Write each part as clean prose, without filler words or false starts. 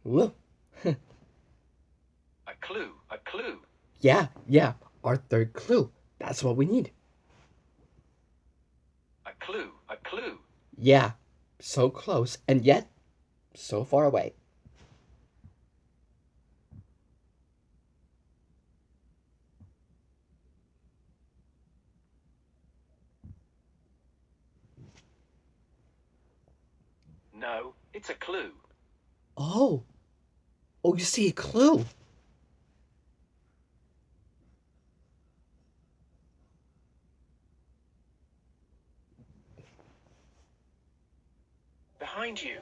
Look. A clue, a clue. Yeah, our third clue. That's what we need. A clue, a clue. Yeah, so close, and yet so far away. No, it's a clue. Oh, oh, you see a clue. Behind you.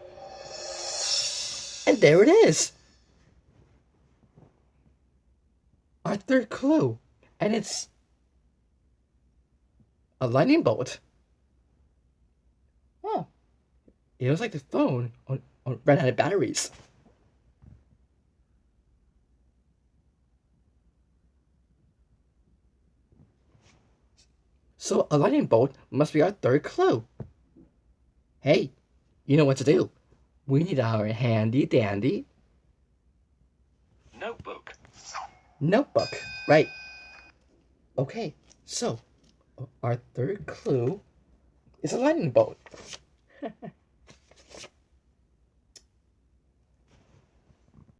And there it is. Our third clue. And it's a lightning bolt. Oh, it was like the phone ran out of batteries. So a lightning bolt must be our third clue. Hey, you know what to do. We need our handy dandy Notebook. notebook. Right. Okay, so our third clue is a lightning bolt.